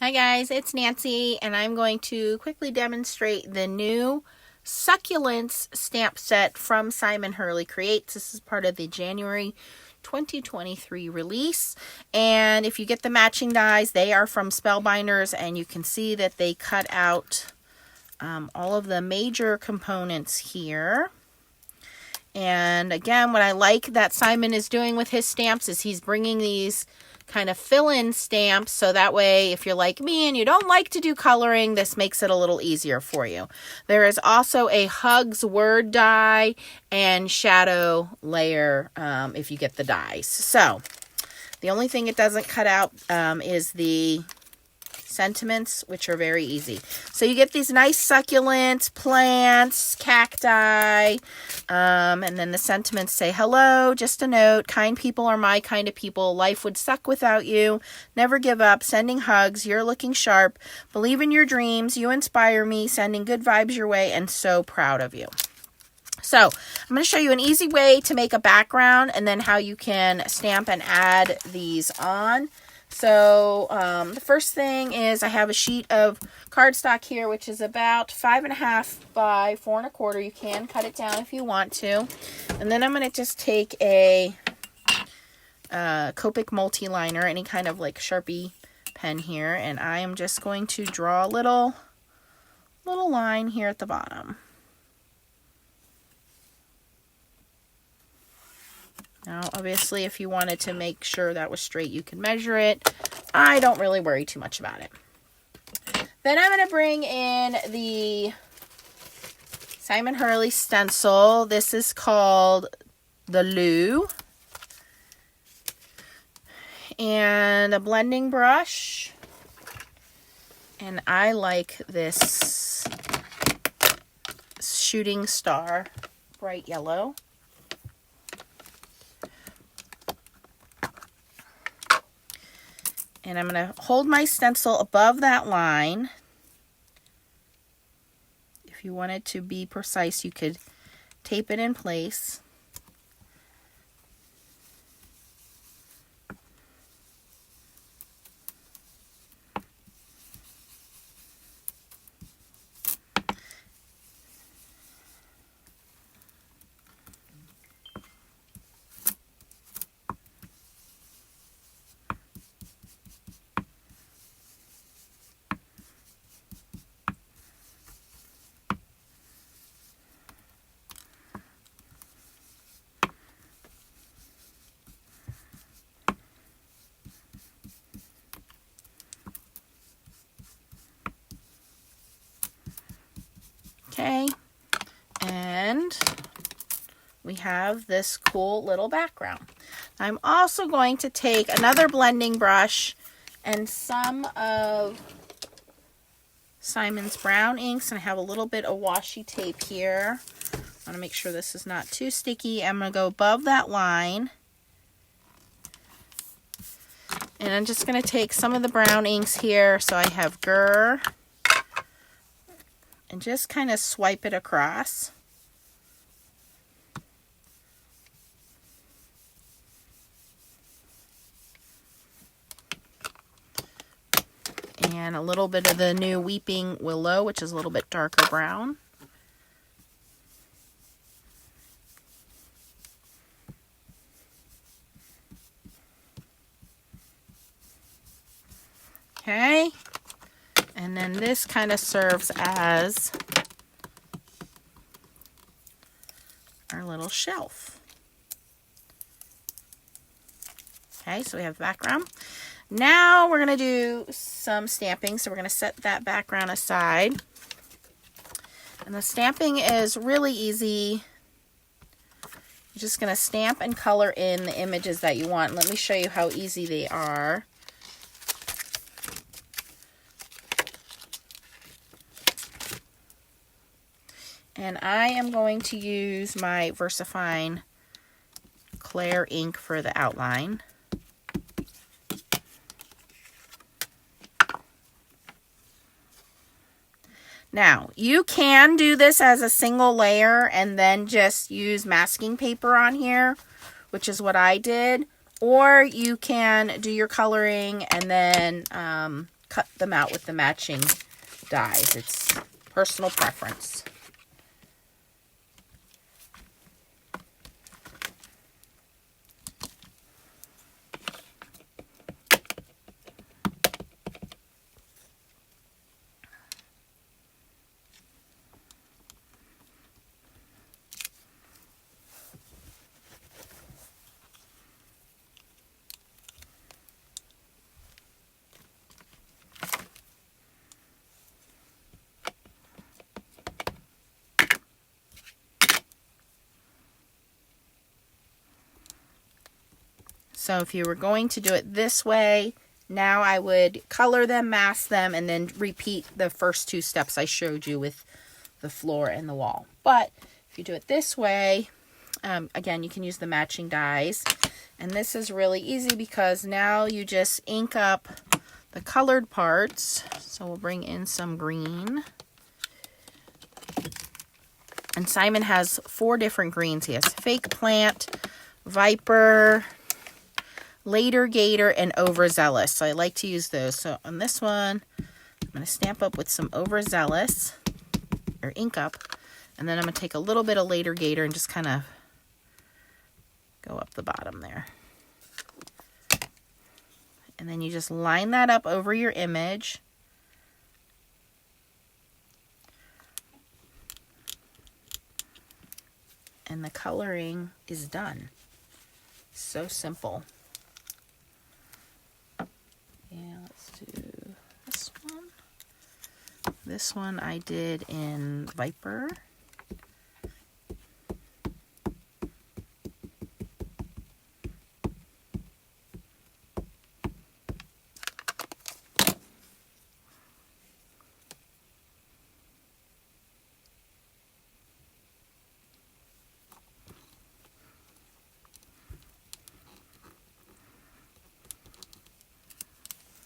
Hi guys, it's Nancy, and I'm going to quickly demonstrate the new Succulents stamp set from Simon Hurley Create. This is part of the January 2023 release, and if you get the matching dies, they are from Spellbinders, and you can see that they cut out all of the major components here. And again, what I like that Simon is doing with his stamps is he's bringing these kind of fill-in stamps, so that way if you're like me and you don't like to do coloring, this makes it a little easier for you. There is also a Hugs word die and shadow layer if you get the dies. So the only thing it doesn't cut out is the sentiments, which are very easy. So you get these nice succulents, plants, cacti, and then the sentiments say, hello, just a note, kind people are my kind of people, life would suck without you, never give up, sending hugs, you're looking sharp, believe in your dreams, you inspire me, sending good vibes your way, and so proud of you. So I'm going to show you an easy way to make a background and then how you can stamp and add these on. So the first thing is I have a sheet of cardstock here, which is about 5.5 by 4.25. You can cut it down if you want to. And then I'm going to just take a Copic multi-liner, any kind of like Sharpie pen here, and I am just going to draw a little line here at the bottom. Now, obviously, if you wanted to make sure that was straight, you can measure it. I don't really worry too much about it. Then I'm going to bring in the Simon Hurley stencil. This is called the Lou. And a blending brush. And I like this shooting star, bright yellow. And I'm going to hold my stencil above that line. If you wanted to be precise, you could tape it in place. Okay, and we have this cool little background. I'm also going to take another blending brush and some of Simon's brown inks, and I have a little bit of washi tape here. I want to make sure this is not too sticky. I'm going to go above that line. And I'm just going to take some of the brown inks here, so I have Gur, and just kind of swipe it across. And a little bit of the new Weeping Willow, which is a little bit darker brown. Okay. And then this kind of serves as our little shelf. Okay, so we have background. Now we're going to do some stamping. So we're going to set that background aside. And the stamping is really easy. You're just going to stamp and color in the images that you want. Let me show you how easy they are. And I am going to use my VersaFine Clair ink for the outline. Now, you can do this as a single layer and then just use masking paper on here, which is what I did. Or you can do your coloring and then cut them out with the matching dies. It's personal preference. So if you were going to do it this way, now I would color them, mask them, and then repeat the first two steps I showed you with the floor and the wall. But if you do it this way, again, you can use the matching dies. And this is really easy because now you just ink up the colored parts. So we'll bring in some green. And Simon has 4 different greens. He has Fake Plant, Viper, Later Gator, and Overzealous. So I like to use those. So on this one, I'm going to stamp up with some Overzealous, or ink up. And then I'm going to take a little bit of Later Gator and just kind of go up the bottom there. And then you just line that up over your image. And the coloring is done. So simple. Yeah, let's do this one. This one I did in Viper.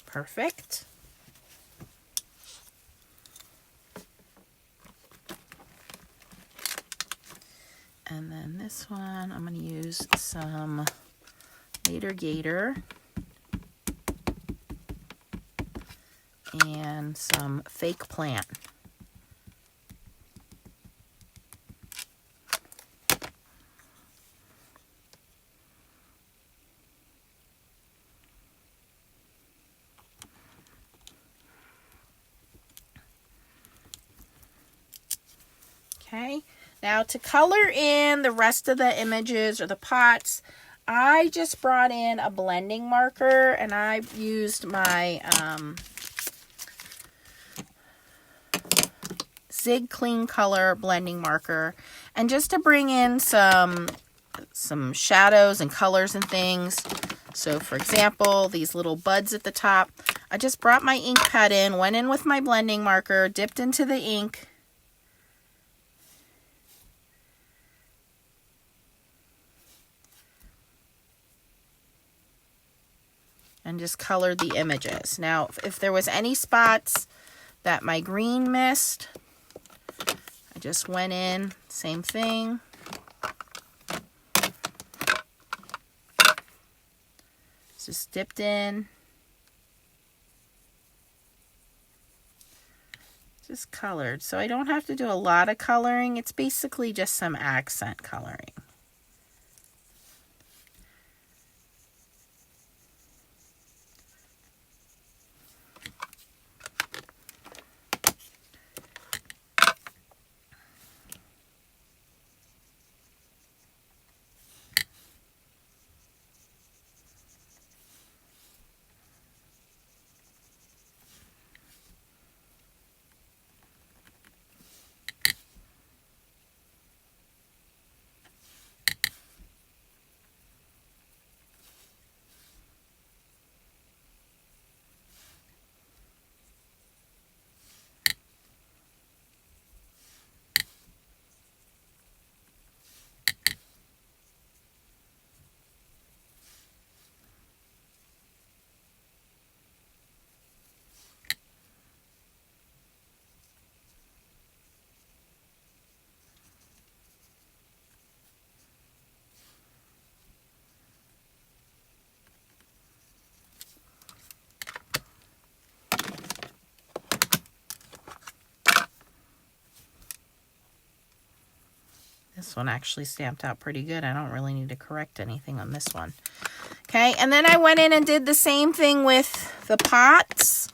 Perfect. And then this one, I'm going to use some Later Gator and some Fake Plant. Okay, now to color in the rest of the images or the pots, I just brought in a blending marker and I used my Zig Clean Color blending marker, and just to bring in some shadows and colors and things. So for example, these little buds at the top, I just brought my ink pad in, went in with my blending marker, dipped into the ink, and just colored the images. Now, if there was any spots that my green missed, I just went in, same thing. Just dipped in. Just colored. So I don't have to do a lot of coloring. It's basically just some accent coloring. This one actually stamped out pretty good. I don't really need to correct anything on this one. Okay, and then I went in and did the same thing with the pots.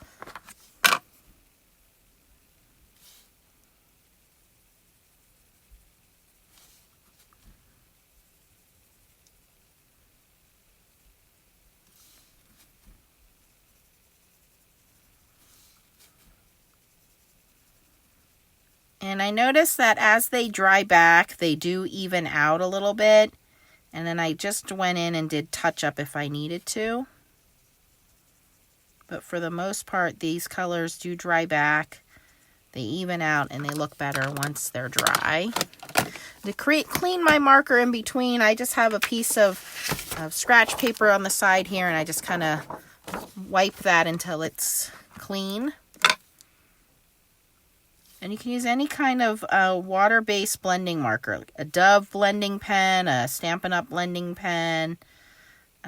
And I noticed that as they dry back, they do even out a little bit. And then I just went in and did touch up if I needed to. But for the most part, these colors do dry back. They even out and they look better once they're dry. To clean my marker in between, I just have a piece of scratch paper on the side here, and I just kind of wipe that until it's clean. And you can use any kind of water-based blending marker, like a Dove blending pen, a Stampin' Up blending pen.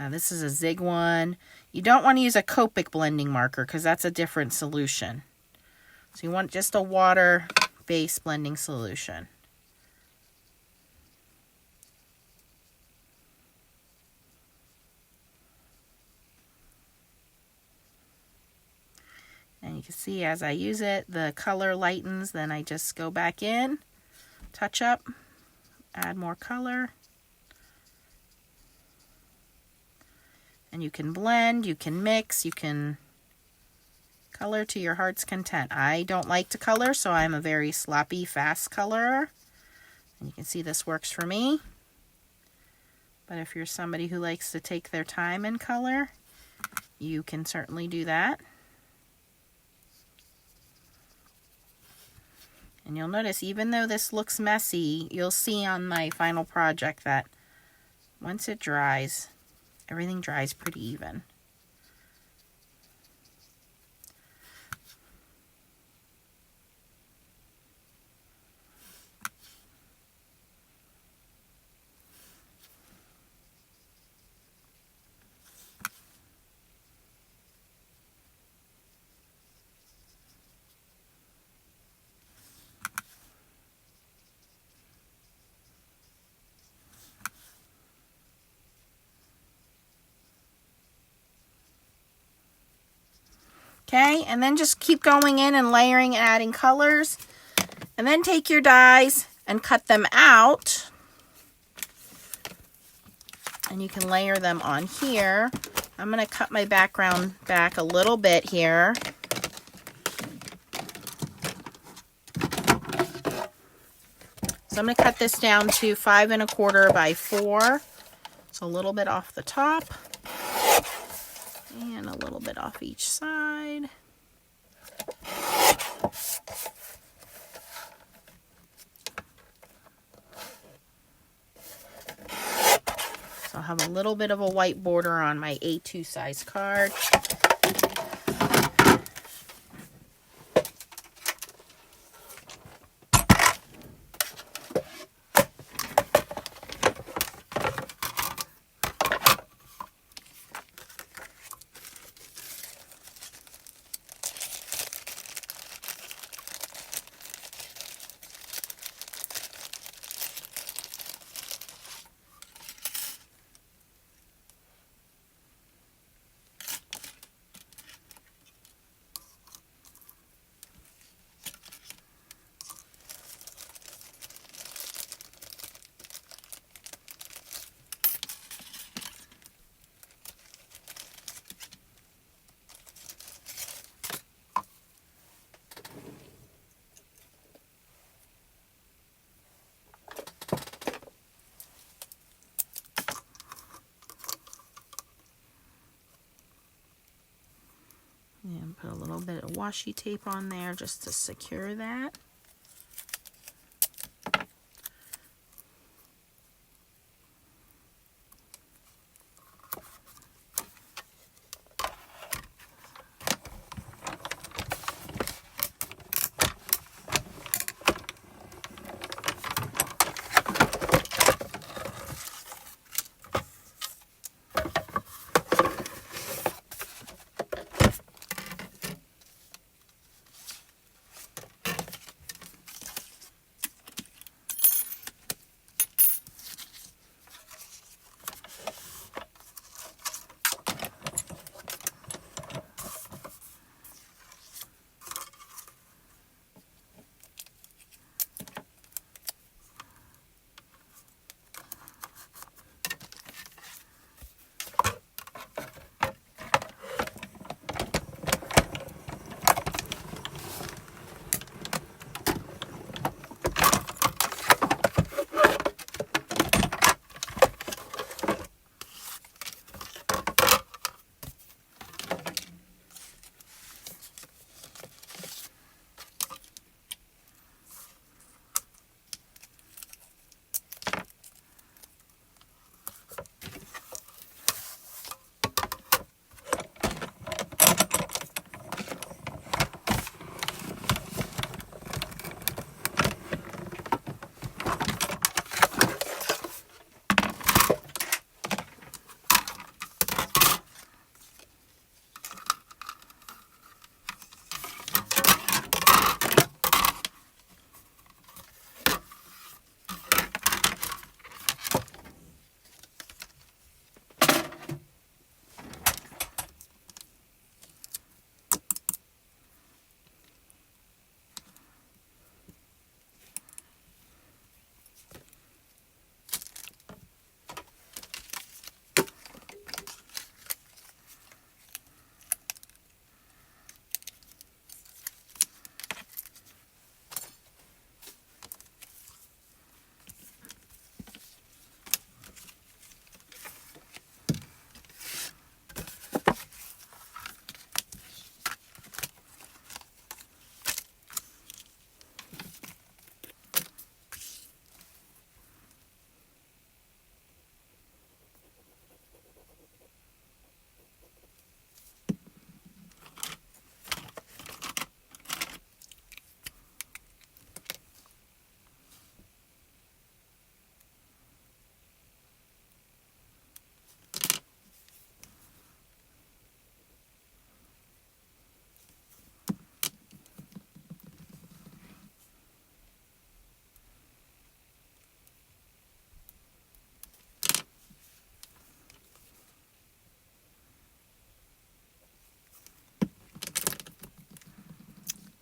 This is a Zig one. You don't want to use a Copic blending marker because that's a different solution. So you want just a water-based blending solution. And you can see as I use it, the color lightens. Then I just go back in, touch up, add more color. And you can blend, you can mix, you can color to your heart's content. I don't like to color, so I'm a very sloppy, fast colorer. And you can see this works for me. But if you're somebody who likes to take their time and color, you can certainly do that. And you'll notice, even though this looks messy, you'll see on my final project that once it dries, everything dries pretty even. Okay, and then just keep going in and layering and adding colors. And then take your dies and cut them out. And you can layer them on here. I'm going to cut my background back a little bit here. So I'm going to cut this down to 5 1/4 by 4. So a little bit off the top. And a little bit off each side. So I'll have a little bit of a white border on my A2 size card. And put a little bit of washi tape on there just to secure that.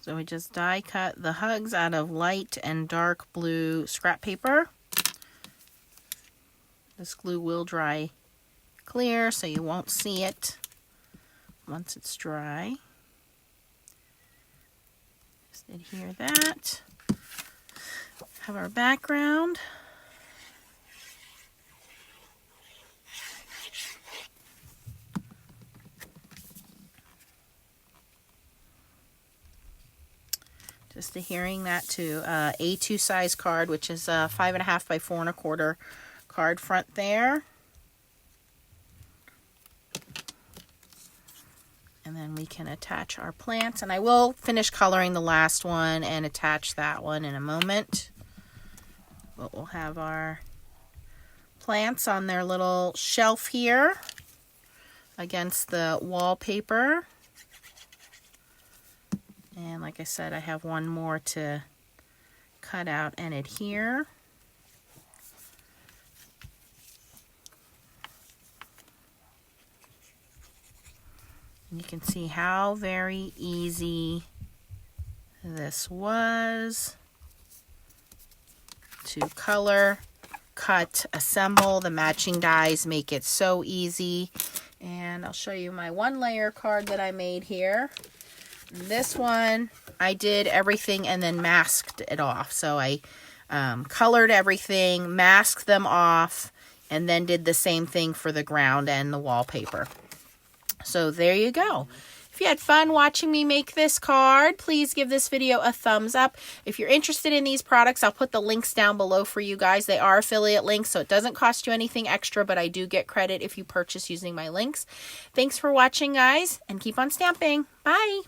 So we just die cut the hugs out of light and dark blue scrap paper. This glue will dry clear, so you won't see it once it's dry. Just adhere that. Have our background. Just adhering that to A2 size card, which is a 5.5 by 4 1/4 card front there. And then we can attach our plants. And I will finish coloring the last one and attach that one in a moment. But we'll have our plants on their little shelf here against the wallpaper. And like I said, I have one more to cut out and adhere. And you can see how very easy this was to color, cut, assemble. The matching dies make it so easy. And I'll show you my 1-layer card that I made here. This one, I did everything and then masked it off. So I colored everything, masked them off, and then did the same thing for the ground and the wallpaper. So there you go. If you had fun watching me make this card, please give this video a thumbs up. If you're interested in these products, I'll put the links down below for you guys. They are affiliate links, so it doesn't cost you anything extra, but I do get credit if you purchase using my links. Thanks for watching, guys, and keep on stamping. Bye!